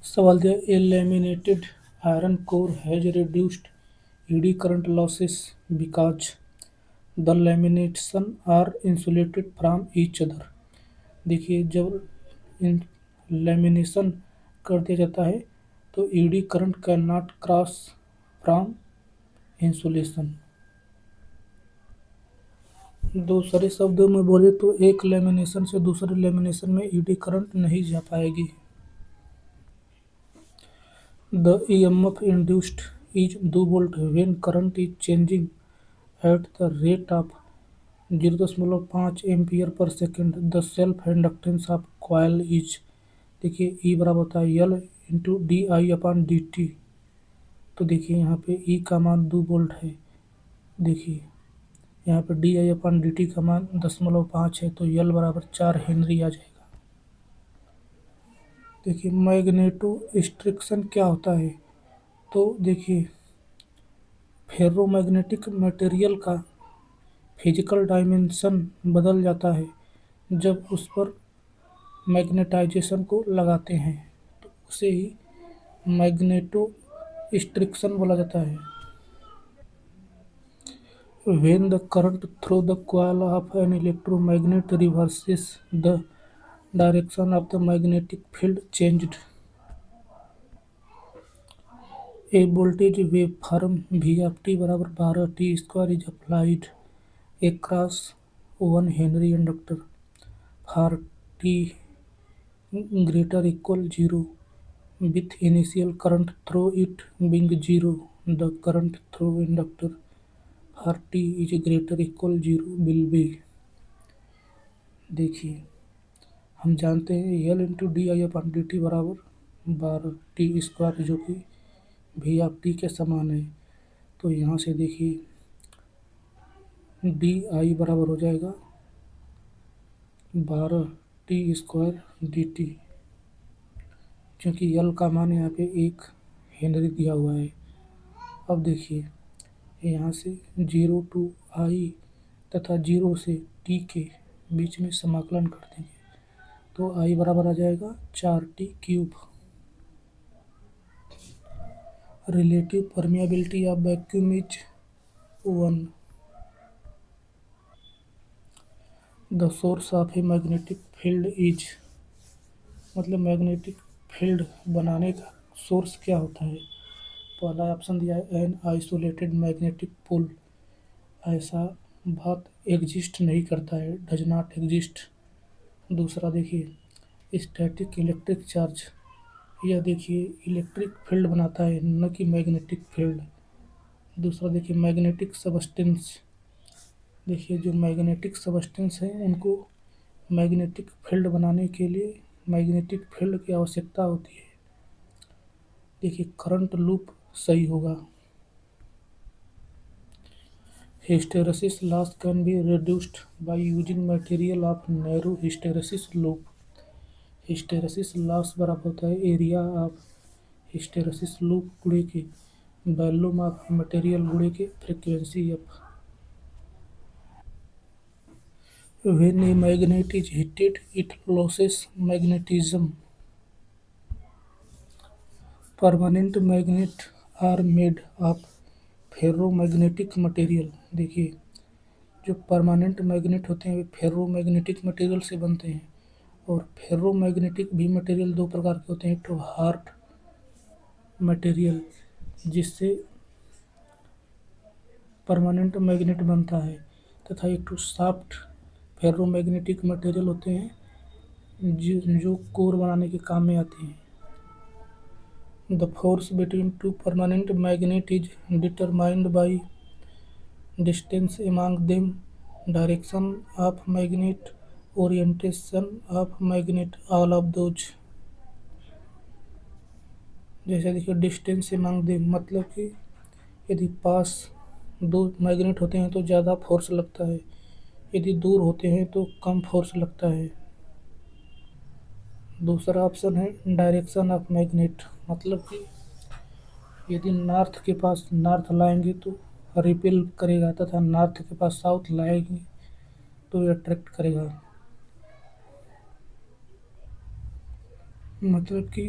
सवाल दिया a laminated iron core has reduced eddy current losses because the lamination are insulated from each other. देखिए जब इन lamination कर दिया जाता है तो eddy current can not cross from insulation. दूसरे शब्दों में बोले तो एक लैमिनेशन से दूसरे लैमिनेशन में ईडी करंट नहीं जा पाएगी। The EMF induced is 2 volt when current is changing at the rate of 0.5 ampere पर second. The self inductance of coil is, देखिए ई बराबर होता है यल into D I upon D T. तो देखिए यहाँ पे ई का मान 2 वोल्ट है। देखिए यहाँ पे D I upon D T का मान 0.5 है तो यल बराबर 4 हेनरी आ जाएगा। देखिए मैग्नेटो स्ट्रिक्शन क्या होता है, तो देखिए फेरोमैग्नेटिक मटेरियल का फिजिकल डायमेंशन बदल जाता है जब उस पर मैग्नेटाइजेशन को लगाते हैं, तो उसे ही मैग्नेटो स्ट्रिक्शन बोला जाता है। When the current through the coil of an electromagnet reverses the direction of the magnetic field changed, a voltage waveform V of t बराबर 12 t² is applied across 1 Henry inductor for t greater equal 0 with initial current through it being 0. The current through inductor for t is greater equal 0 will be, देखिए हम जानते हैं यल into D I upon D T बराबर 12 t² जो कि we of T के समान है। तो यहाँ से देखिए डी आई बराबर हो जाएगा 12 t² dt, क्योंकि यल का मान यहाँ पे 1 हेनरी दिया हुआ है। अब देखिए यहाँ से 0 टू आई तथा 0 से टी के बीच में समाकलन कर देंगे तो आई बराबर आ जाएगा 4t³। Relative permeability of vacuum is 1। The source of a magnetic field is, मतलब मैग्नेटिक फील्ड बनाने का सोर्स क्या होता है। पहला ऑप्शन दिया है एन आइसोलेटेड मैग्नेटिक पोल, ऐसा बात एग्जिस्ट नहीं करता है, डज नॉट एग्जिस्ट। दूसरा देखिए स्टैटिक इलेक्ट्रिक चार्ज, यह देखिए इलेक्ट्रिक फील्ड बनाता है न कि मैग्नेटिक फील्ड। दूसरा देखिए मैग्नेटिक सबस्टेंस, देखिए जो मैग्नेटिक सबस्टेंस हैं उनको मैग्नेटिक फील्ड बनाने के लिए मैग्नेटिक फील्ड की आवश्यकता होती है। देखिए करंट लूप सही होगा। Hysteresis loss can be reduced by using material of narrow hysteresis loop. Hysteresis loss बराबर होता है एरिया ऑफ हिस्टेरेसिस लूप गुणे के वॉल्यूम ऑफ मटेरियल गुणे के frequency F. When a magnet is heated, it loses magnetism. Permanent magnets are made of ferromagnetic material। देखिए जो permanent magnet होते हैं वे फेरोमैग्नेटिक मटेरियल से बनते हैं, और फेरोमैग्नेटिक भी मटेरियल दो प्रकार के होते हैं, एक तो हार्ड मटेरियल जिससे परमानेंट मैग्नेट बनता है, तथा एक तो सॉफ्ट फेरोमैग्नेटिक मटेरियल होते हैं जो कोर बनाने के काम में आते हैं। The force between two permanent magnet is determined by distance among them, direction of magnet, orientation of magnet, all of those. जैसे देखिए डिस्टेंस एमंग देम मतलब कि यदि पास दो मैग्नेट होते हैं तो ज़्यादा फोर्स लगता है, यदि दूर होते हैं तो कम फोर्स लगता है। दूसरा ऑप्शन है डायरेक्शन ऑफ मैग्नेट, मतलब कि यदि नॉर्थ के पास नॉर्थ लाएंगे तो रिपेल करेगा, तथा नॉर्थ के पास साउथ लाएंगे तो अट्रैक्ट करेगा। मतलब कि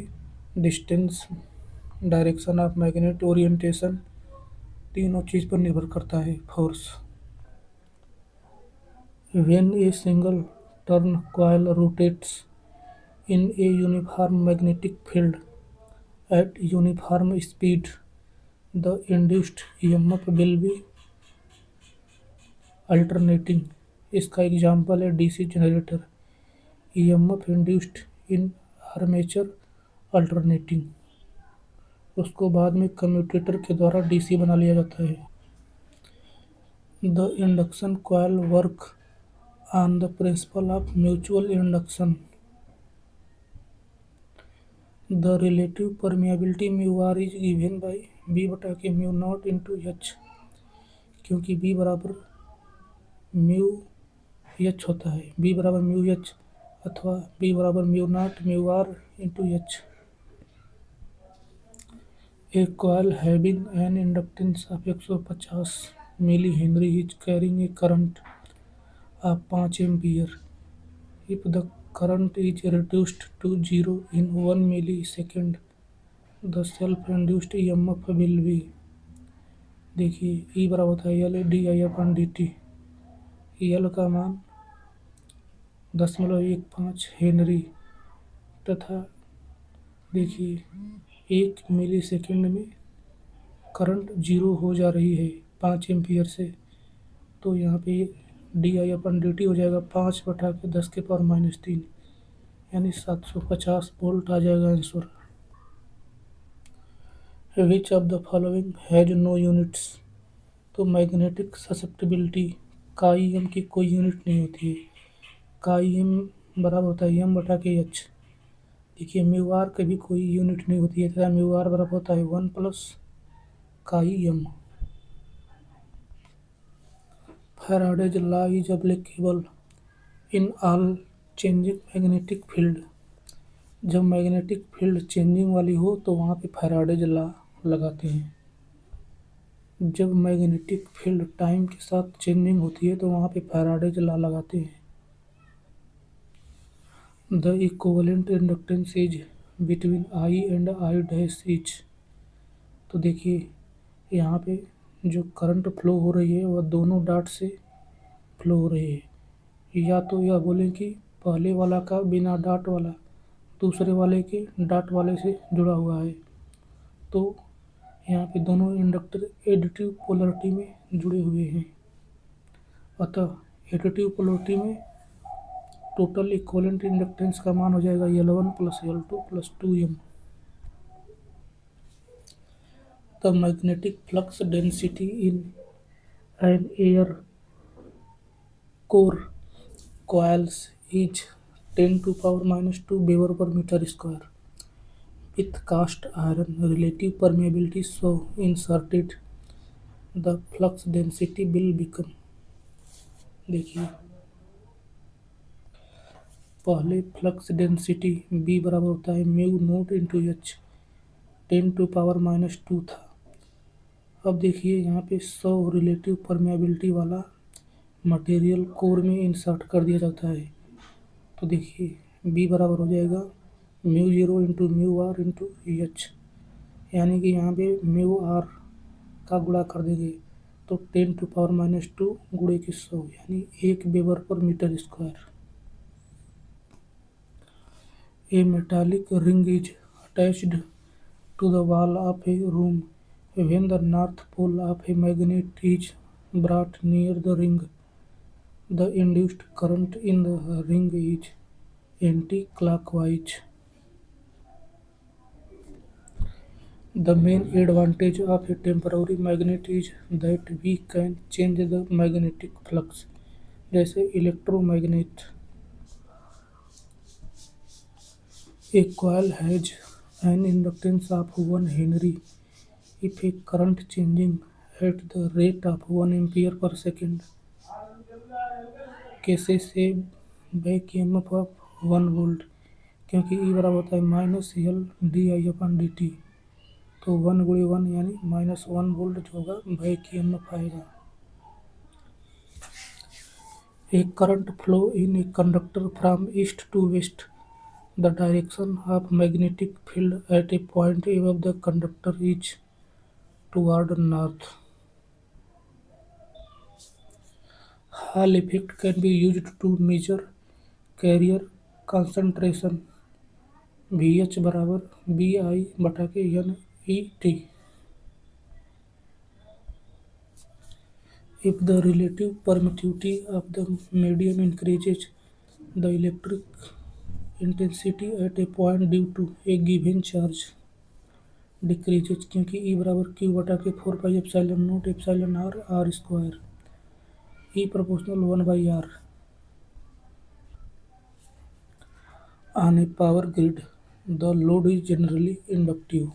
distance, direction of magnet, orientation, तीनों चीज़ पर निर्भर करता है force. When a single turn coil rotates in a uniform magnetic field at uniform speed, the induced EMF will be alternating. इसका एग्जाम्पल है DC generator, EMF induced in armature alternating. उसको बाद में कम्यूटेटर के द्वारा डीसी बना लिया जाता है। The induction coil work on the principle of mutual induction. The relative permeability mu r is given by B बटा के म्यू नॉट इंटू एच, क्योंकि बी बराबर म्यू एच होता है, बी बराबर म्यू एच अथवा बी बराबर mu naught mu r into H. A coil having an inductance of 150 millihenry is carrying a current of 5 ampere. If the current is reduced to zero in 1 millisecond, the self-induced EMF will be, देखिए E बराबर होता है L D I upon D T. L का मान 0.15 Henry तथा देखिए 1 मिली second में current zero हो जा रही है 5 एम्पियर से, तो यहाँ पे D I upon D T हो जाएगा 5 बटा के 10⁻³ यानी 750 वोल्ट आ जाएगा answer. Which of the following has no units. तो magnetic susceptibility chi M की कोई यूनिट नहीं होती है। का ई एम बराबर होता है एम बटा के एच। देखिए म्यू आर की भी कोई यूनिट नहीं होती है तथा म्यू आर बराबर होता है 1 plus chi m. Faraday's law is applicable in all changing magnetic field। जब मैग्नेटिक फील्ड चेंजिंग वाली हो तो वहाँ पे फैराडेज लॉ लगाते हैं। जब मैग्नेटिक फील्ड टाइम के साथ चेंजिंग होती है तो वहाँ पे फैराडेज लॉ लगाते हैं। The equivalent inductance is between I and I dash etch. तो देखिए यहाँ पे जो करंट फ्लो हो रही है वह दोनों डॉट से फ्लो हो रही है। या तो यह बोलें कि पहले वाला का बिना डॉट वाला दूसरे वाले के डॉट वाले से जुड़ा हुआ है, तो यहाँ पे दोनों इंडक्टर एडिटिव पोलरिटी में जुड़े हुए हैं। अतः एडिटिव पोलरिटी में टोटल इक्विवेलेंट इंडक्टेंस का मान हो जाएगा L1 plus L2 plus 2M। The magnetic flux density in an air core coils is 10⁻² Weber per meter square. With cast iron relative permeability so inserted, the flux density will become, देखिए पहले flux density B बराबर होता है mu naught into H 10⁻² था। अब देखिए यहाँ पे 100 रिलेटिव परमेबिलिटी वाला मटेरियल कोर में इंसर्ट कर दिया जाता है, तो देखिए बी बराबर हो जाएगा mu zero into mu r into H, यानी कि यहाँ पे म्यू आर का गुणा कर देंगे तो 10⁻² गुणे के 100 यानी 1 वेबर पर metre square. A metallic ring is attached to the wall of a room when the north pole of a magnet is brought near the ring. The induced current in the ring is anti-clockwise. The main advantage of a temporary magnet is that we can change the magnetic flux. जैसे electromagnet. A coil has an inductance of 1 Henry if a current changing at the rate of 1 ampere per second. कैसे से back EMF of 1 volt, क्योंकि ई बराबर होता है minus L D I upon D T, तो 1 गुणे 1 यानी -1 वोल्ट जो होगा बैक ईएमएफ आएगा। A current flow in a conductor from east to west. The direction of magnetic field at a point above the conductor is toward north. Hall effect can be used to measure carrier concentration VH बराबर BI बटा के NET. If the relative permittivity of the medium increases, the electric intensity at a point due to a given charge decreases क्योंकि E बराबर Q बटा के 4 pi epsilon R R square E proportional 1/R. On a power grid, the load is generally inductive.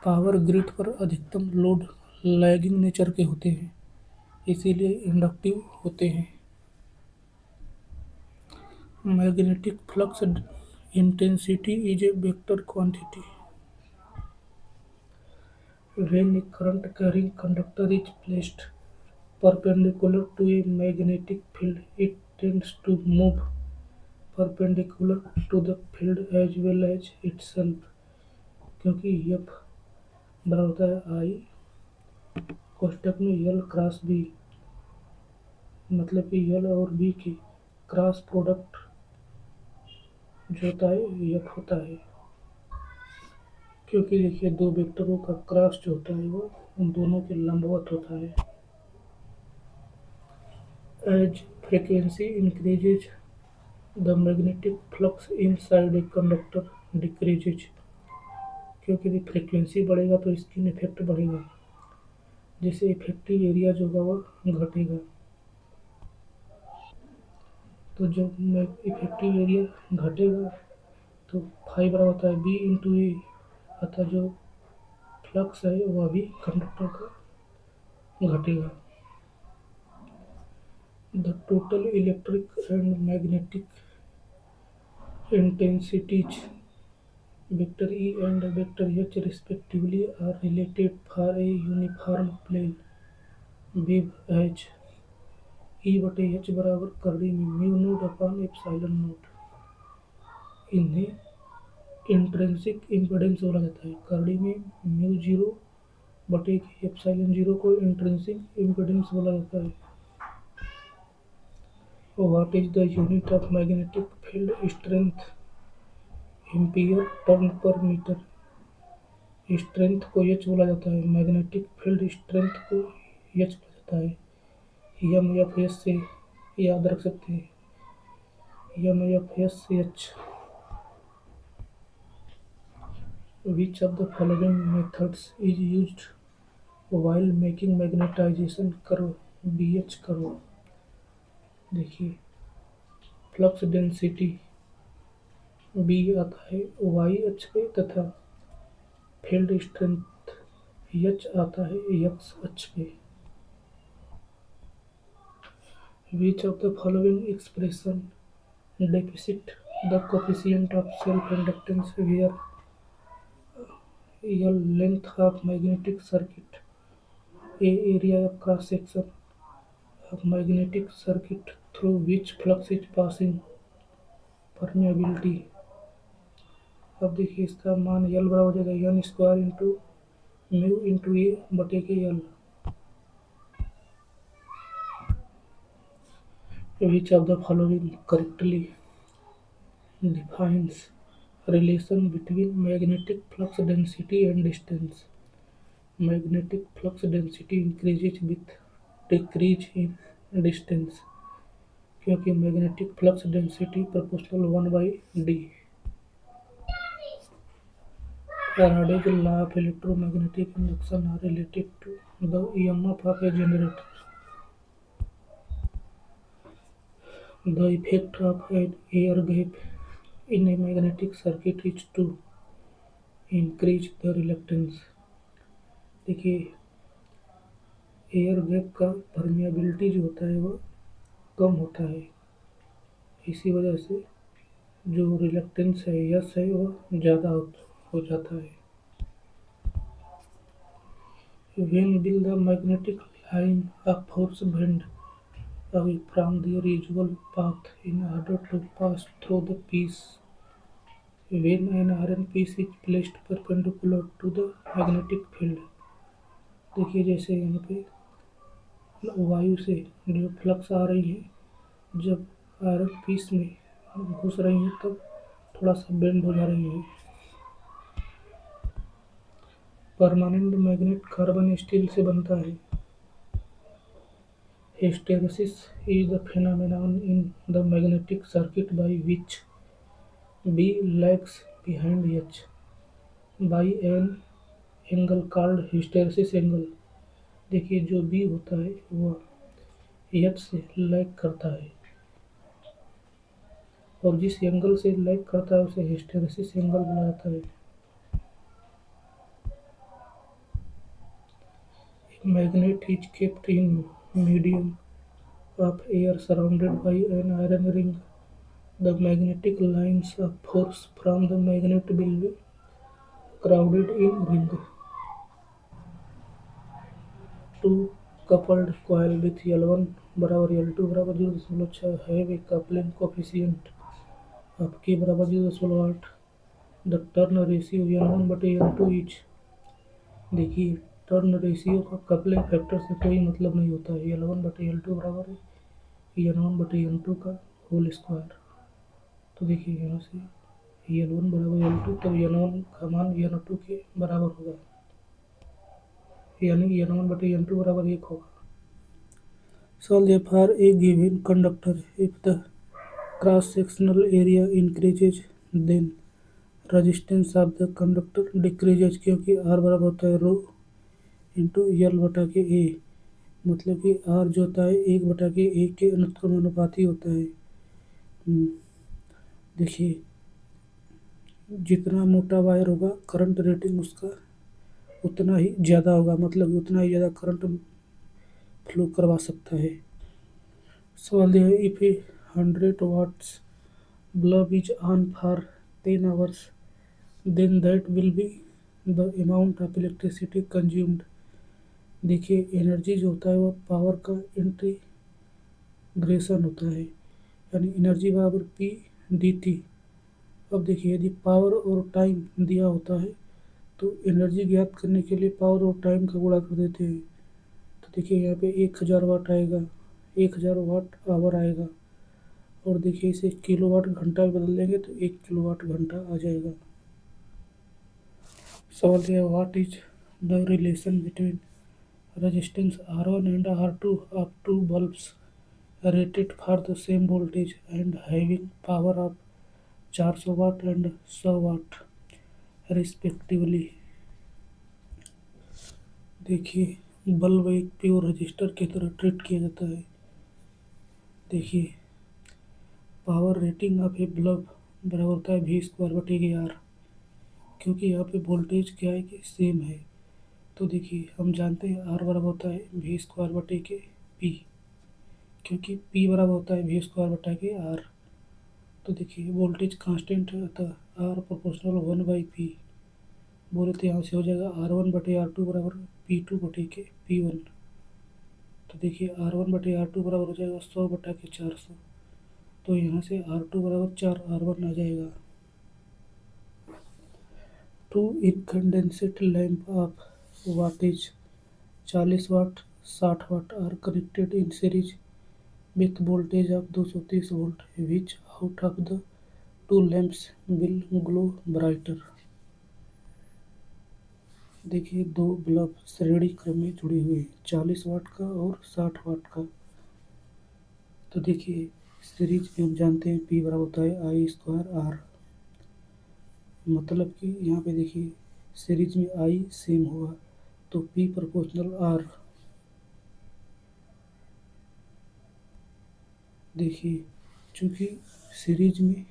Power grid पर अधिकतम load lagging nature के होते हैं, इसीलिए इंडक्टिव होते हैं. Magnetic flux intensity is a vector quantity. When a current carrying conductor is placed perpendicular to a magnetic field, it tends to move perpendicular to the field as well as itself. क्योंकि F बराबर होता है आई कोष्ठक में यल cross B, मतलब कि यल और B की क्रॉस प्रोडक्ट जो होता है एफ होता है. क्योंकि देखिए दो वेक्टरों का क्रॉस जो होता है वो उन दोनों के लंबवत होता है. As frequency increases the magnetic flux inside a conductor decreases. क्योंकि यदि फ्रीक्वेंसी बढ़ेगा तो स्किन इफेक्ट बढ़ेगा, जिससे इफेक्टिव एरिया जो होगा वो घटेगा. तो जब इफेक्टिव एरिया घटेगा तो फाइव बराबर होता है बी इंटू ए, अतः जो फ्लक्स है वह भी कंडक्टर का घटेगा. The total electric and magnetic intensities vector E and vector H respectively are related for a uniform plane wave as E बटे H बराबर करड़ी में mu naught upon epsilon note. इन्हें इंट्रिंसिक इम्पीडेंस बोला जाता है. करड़ी में म्यू जीरो बटे के एप्सिलॉन जीरो को इंट्रिंसिक इम्पीडेंस बोला जाता है. What is the unit of magnetic field strength? Ampere turn पर मीटर. स्ट्रेंथ को एच बोला जाता है, मैग्नेटिक फील्ड स्ट्रेंथ को एच बोला जाता है. एम एफ एस से याद रख सकते हैं, M F S H. Which of the following methods is used while making magnetisation curve B H curve? देखिए फ्लक्स डेंसिटी बी आता है वाई अक्ष पे तथा फील्ड स्ट्रेंथ एच आता है एक्स अक्ष पे. विच of the following expression depict the coefficient of self-inductance where L length of magnetic circuit, A area of cross section of magnetic circuit through which flux is passing, permeability. अब देखिए इसका मान L बराबर हो जाएगा N square into mu into A बटे के L. Which of the following correctly defines relation between magnetic flux density and distance? Magnetic flux density increases with decrease in distance क्योंकि magnetic flux density proportional 1/d. Faraday's law of electromagnetic induction are related to the EMF of a generator. The effect of an air gap in a magnetic circuit is to increase the reluctance. देखिए air gap का permeability जो होता है वो कम होता है, इसी वजह से जो रिलक्टेंस है यस है वो ज़्यादा हो जाता है. When will the magnetic line of force bend away from their usual path in order to pass through the piece. When an iron piece is placed perpendicular to the magnetic field, देखिए जैसे यहाँ पे वायु से जो flux आ रही है, जब आयरन पीस में घुस रही है तब थोड़ा सा बेंड हो जा रही है। परमानेंट मैग्नेट कार्बन स्टील से बनता है। Hysteresis is the phenomenon in the magnetic circuit by which B lags behind H by an angle called hysteresis angle। देखिए जो B होता है वह H से लैग करता है और जिस एंगल से लैग करता है उसे हिस्टेरेसिस एंगल बोला जाता है। Magnet is kept in medium of air surrounded by an iron ring. The magnetic lines of force from the magnet will be crowded in ring. Two coupled coil with L1 बराबर L2 बराबर 0.6 have a coupling coefficient of K बराबर 0.8। The turn ratio N1 बटे N2 is। देखिए turn ratio का coupling factor से कोई मतलब नहीं होता है। L1 बटे L2 बराबर है N1 बटे N2 का होल स्क्वायर। तो देखिए यहाँ से L1 बराबर L2 तो N1 का मान N2 के बराबर होगा, यानी N1 बटे N2 बराबर 1 होगा। So therefore a given conductor, if the cross-sectional area increases then resistance of the conductor decreases, क्योंकि R बराबर होता है रो इंटू एल बटा के ए, मतलब कि आर जो होता है 1/A के अनुपाती होता है। देखिए जितना मोटा वायर होगा करंट रेटिंग उसका उतना ही ज़्यादा होगा, मतलब उतना ही ज़्यादा करंट फ्लो करवा सकता है। सवाल यह है if A 100 watts bulb is on for 10 hours then that will be the amount of electricity consumed। देखिए एनर्जी जो होता है वो पावर का इंटीग्रेशन होता है, यानी एनर्जी बराबर पी डी टी। अब देखिए यदि पावर और टाइम दिया होता है तो एनर्जी ज्ञात करने के लिए पावर और टाइम का गुणा कर देते हैं। तो देखिए यहाँ पे 1000 वाट आएगा, 1000 वाट आवर आएगा, और देखिए इसे किलोवाट घंटा में बदल देंगे तो 1 किलोवाट घंटा आ जाएगा। सवाल यह what is the relation between resistance R1 and R2 of two bulbs rated for the same voltage and having power of 400 watt and 100 watt respectively. देखिए बल्ब एक प्योर रजिस्टर की तरह ट्रीट किया जाता है। देखिए power rating of a bulb बराबर होता है V² बटे आर, क्योंकि यहाँ पे वोल्टेज क्या है कि सेम है। तो देखिए हम जानते हैं आर बराबर होता है V²/P, क्योंकि P बराबर होता है V²/आर। तो देखिए वोल्टेज कांस्टेंट है अतः आर प्रोपोर्शनल 1/P। बोले तो यहाँ से हो जाएगा R1/R2 बराबर P2/P1। तो देखिए R1/R2 बराबर हो जाएगा 100/400। तो यहाँ से R2 बराबर 4R1 आ जाएगा। Two incandescent lamp of wattage 40 watt 60 watt are connected in series with voltage of 230 volt, which out of the two lamps will glow brighter। देखिए दो बल्ब श्रेणी क्रम में जुड़े हुए हैं, 40 वाट का और 60 वाट का। तो देखिए सीरीज में हम जानते हैं P बराबर होता है I²R, मतलब कि यहाँ पे देखिए सीरीज में I सेम होगा तो P प्रोपोर्शनल R। देखिए चूँकि सीरीज में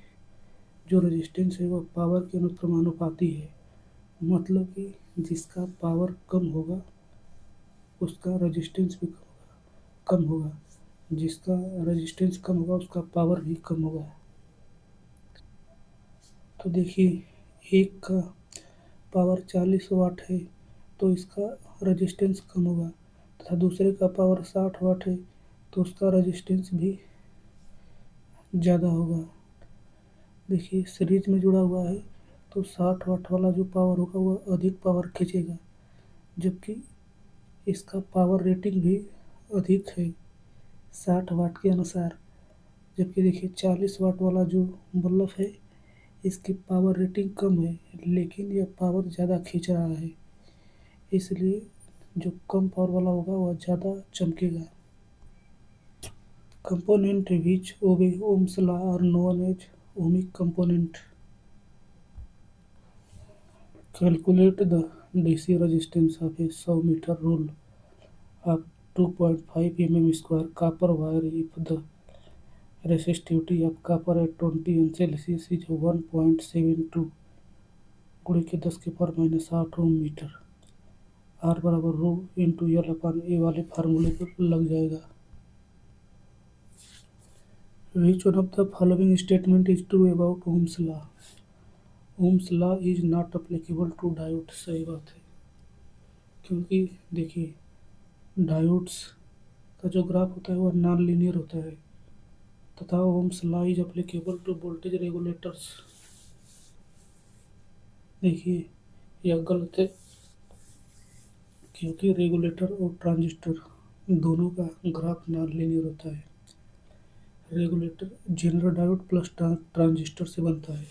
जो रेजिस्टेंस है वह पावर के अनुक्रमानुपाती है, मतलब कि जिसका पावर कम होगा उसका रेजिस्टेंस भी कम होगा, जिसका रेजिस्टेंस कम होगा उसका पावर भी कम होगा। तो देखिए एक का पावर 40 वाट है तो इसका रेजिस्टेंस कम होगा, तथा दूसरे का पावर 60 वाट है तो उसका रेजिस्टेंस भी ज़्यादा होगा। देखिए सीरीज में जुड़ा हुआ है तो 60 वाट वाला जो पावर होगा वह अधिक पावर खींचेगा, जबकि इसका पावर रेटिंग भी अधिक है 60 वाट के अनुसार। जबकि देखिए 40 वाट वाला जो बल्ब है इसकी पावर रेटिंग कम है, लेकिन यह पावर ज़्यादा खींच रहा है, इसलिए जो कम पावर वाला होगा वह ज़्यादा चमकेगा। Component which obey Ohm's law are known as ohmic component. Calculate the DC resistance of a 100 meter roll of 2.5 mm square copper wire if the resistivity of copper at 20 अंश Celsius is 1.72 गुणे के 10⁻⁸ ओम metre. Are बराबर rho into L upon ए वाले फार्मूले पर लग जाएगा। Which one of the following statement is true about Ohm's law? Ohm's law is not applicable to diode. सही बात है, क्योंकि देखिए डायोड्स का जो ग्राफ होता है वह नॉन लीनियर होता है, तथा Ohm's law is applicable to voltage regulators. देखिए यह गलत है, क्योंकि रेगुलेटर और ट्रांजिस्टर दोनों का ग्राफ नॉन लीनियर होता है। Regulator general diode plus transistor से बनता है।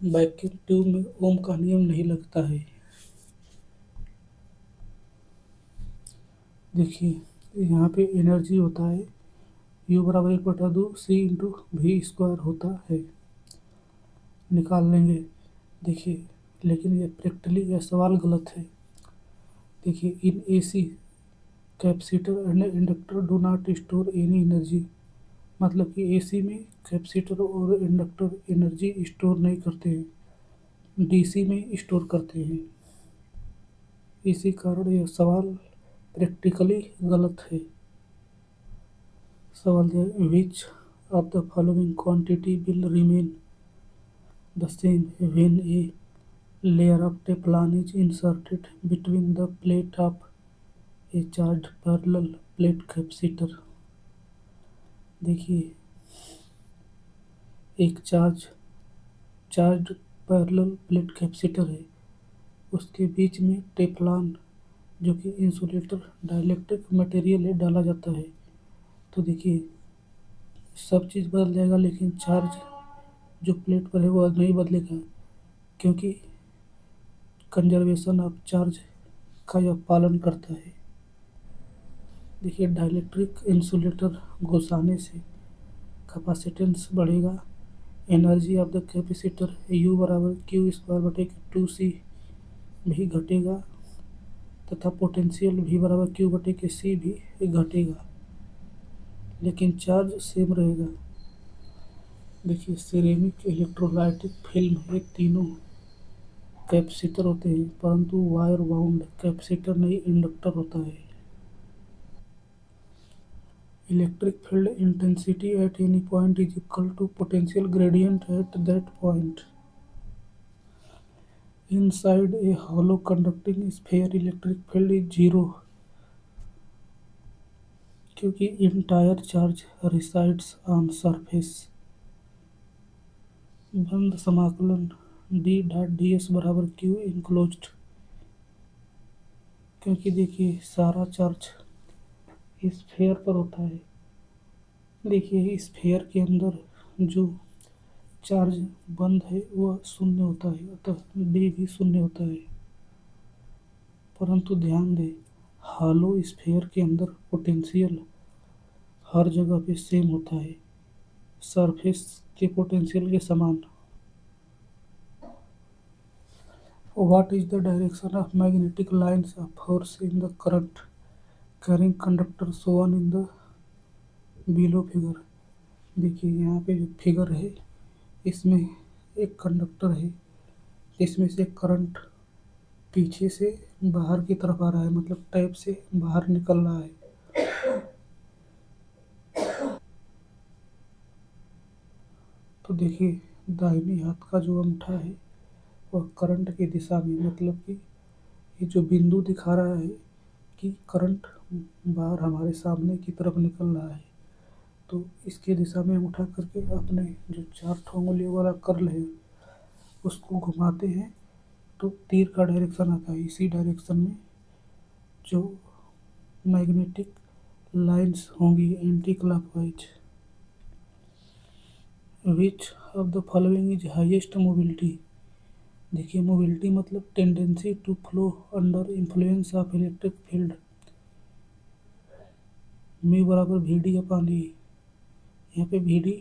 वैक्यूम ट्यूब में ओम का नियम नहीं लगता है। देखिए यहाँ पे एनर्जी होता है U बराबर 1/2 C × V² होता है, निकाल लेंगे। देखिए लेकिन ये प्रैक्टिकली यह सवाल गलत है। देखिए इन AC capacitor and inductor do not store any energy, मतलब कि AC में कैपेसिटर और इंडक्टर एनर्जी स्टोर नहीं करते हैं, DC में स्टोर करते हैं। इसी कारण यह सवाल प्रैक्टिकली गलत है। सवाल है विच of the following quantity will remain the same when a layer of Teflon is inserted between the plate of A charged parallel plate capacitor. देखिए एक चार्ज्ड पैरेलल प्लेट कैपेसिटर है, उसके बीच में टेफ्लॉन जो कि इंसुलेटर डाइलेक्ट्रिक मटेरियल है डाला जाता है। तो देखिए सब चीज़ बदल जाएगा, लेकिन चार्ज जो प्लेट पर है वह नहीं बदलेगा, क्योंकि कंजर्वेशन ऑफ चार्ज का यह पालन करता है। देखिए डाइलेक्ट्रिक इंसुलेटर घुसाने से कैपेसिटेंस बढ़ेगा, energy of the capacitor U बराबर Q²/2C भी घटेगा, तथा पोटेंशियल V बराबर Q/C भी घटेगा, लेकिन चार्ज सेम रहेगा। देखिए सिरेमिक इलेक्ट्रोलाइटिक फिल्म ये तीनों कैपेसिटर होते हैं, परंतु वायर बाउंड कैपेसिटर नहीं इंडक्टर होता है। Electric field intensity at any point is equal to potential gradient at that point. Inside a hollow conducting sphere electric field is zero, क्योंकि entire charge resides on surface। बंद समाकलन D.ds बराबर Q enclosed, क्योंकि देखिए सारा charge sphere पर होता है। देखिए स्फेयर के अंदर जो चार्ज बंद है वह शून्य होता है, अतः D भी शून्य होता है। परंतु ध्यान दें हॉलो स्फेयर के अंदर पोटेंशियल हर जगह पे सेम होता है, सरफेस के पोटेंशियल के समान। What is the direction of magnetic lines of force in the current carrying conductor shown in the below figure? देखिए यहाँ पे जो फिगर है इसमें एक कंडक्टर है, इसमें से करंट पीछे से बाहर की तरफ आ रहा है, मतलब टैप से बाहर निकल रहा है। तो देखिए दाहिने हाथ का जो अंगूठा है वह करंट की दिशा में, मतलब कि ये जो बिंदु दिखा रहा है कि करंट बाहर हमारे सामने की तरफ निकल रहा है, तो इसके दिशा में हम उठा करके अपने जो 4 ठो उंगलियों वाला कर्ल है उसको घुमाते हैं तो तीर का डायरेक्शन आता है। इसी डायरेक्शन में जो मैग्नेटिक लाइन्स होंगी anti clockwise. Which of the following is highest mobility. देखिए मोबिलिटी मतलब tendency to flow under influence of electric field. Mu बराबर वी डी अपॉन ई। यहाँ पे वी डी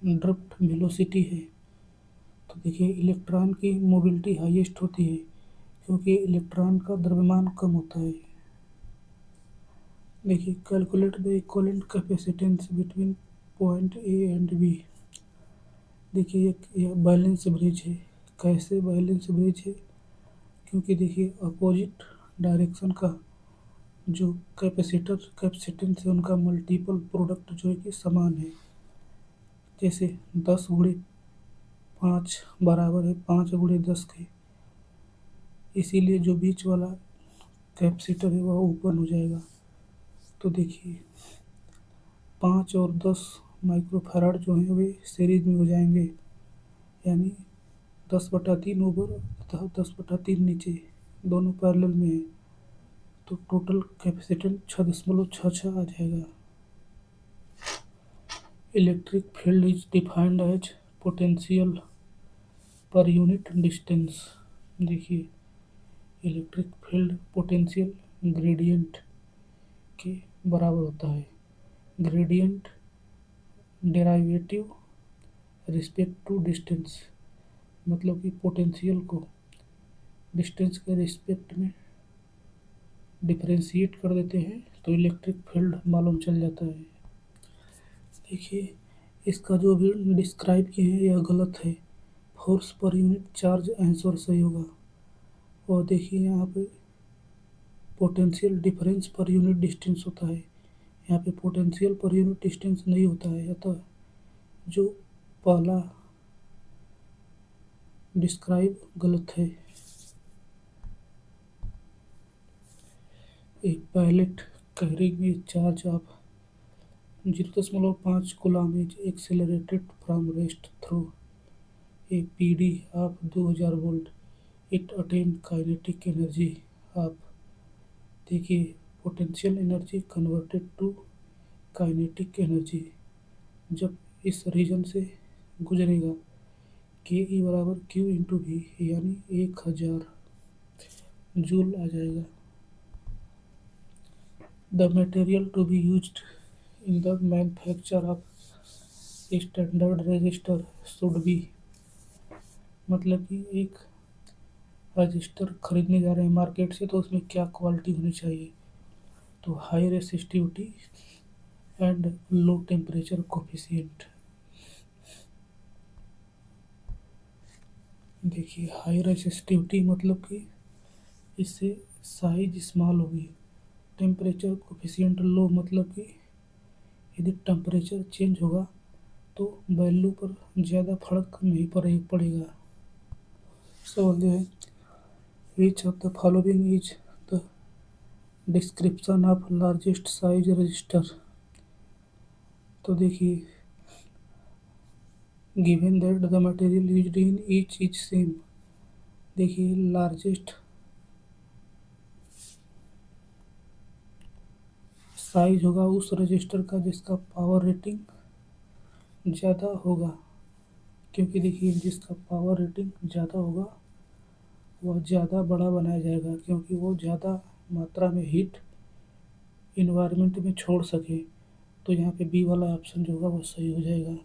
ड्रिफ्ट वेलोसिटी है। तो देखिए इलेक्ट्रॉन की मोबिलिटी हाईएस्ट होती है क्योंकि इलेक्ट्रॉन का द्रव्यमान कम होता है। देखिए calculate the equivalent capacitance between point A and B. देखिए यह बैलेंस ब्रिज है। कैसे बैलेंस ब्रिज है? क्योंकि देखिए अपोजिट डायरेक्शन का जो कैपेसिटेंस है उनका मल्टीपल प्रोडक्ट जो है कि समान है। जैसे 10 × 5 बराबर है 5 × 10 के। इसीलिए जो बीच वाला कैपेसिटर है वह ओपन हो जाएगा। तो देखिए 5 और 10 माइक्रोफैराड जो हैं वे सीरीज में हो जाएंगे, यानी 10/3 ऊपर तथा 10/3 नीचे, दोनों पैरेलल में है। तो टोटल कैपेसिटेंस 6.66 आ जाएगा। Electric field is defined as potential per unit distance. देखिए इलेक्ट्रिक फील्ड पोटेंशियल ग्रेडियंट के बराबर होता है। Gradient derivative respect to distance, मतलब कि पोटेंशियल को डिस्टेंस के रिस्पेक्ट में डिफरेंशिएट कर देते हैं तो इलेक्ट्रिक फील्ड मालूम चल जाता है। देखिए इसका जो भी डिस्क्राइब किए हैं यह गलत है। Force per unit charge answer सही होगा। और देखिए यहाँ पे पोटेंशियल डिफरेंस पर यूनिट डिस्टेंस होता है, यहाँ पे पोटेंशियल पर यूनिट डिस्टेंस नहीं होता है। अतः जो पहला डिस्क्राइब गलत है। एक pellet carrying a charge of 0.5 coulomb is accelerated from rest through a PD of 2000 volt. It attain kinetic energy of. देखिए potential energy converted to kinetic energy जब इस रीजन से गुजरेगा के ई बराबर क्यू इंटू वी, यानी 1000 जूल आ जाएगा। The material to be used in the manufacture of standard resistor should be. मतलब कि एक रजिस्टर खरीदने जा रहे हैं मार्केट से तो उसमें क्या क्वालिटी होनी चाहिए, तो high resistivity and low temperature coefficient. देखिए हाई रेसिस्टिविटी मतलब कि इससे साइज स्मॉल होगी। टेम्परेचर कोफिशिएंट लो मतलब कि यदि टेम्परेचर चेंज होगा तो वैल्यू पर ज़्यादा फर्क नहीं पड़ेगा। सवाल जो है विच of the following is the description of largest size register. तो देखिए given that the material used in each is same. देखिए लार्जेस्ट साइज होगा उस रजिस्टर का जिसका पावर रेटिंग ज़्यादा होगा, क्योंकि देखिए जिसका पावर रेटिंग ज़्यादा होगा वह ज़्यादा बड़ा बनाया जाएगा क्योंकि वो ज़्यादा मात्रा में हीट इन्वायरमेंट में छोड़ सके। तो यहाँ पे बी वाला ऑप्शन जो होगा वो सही हो जाएगा।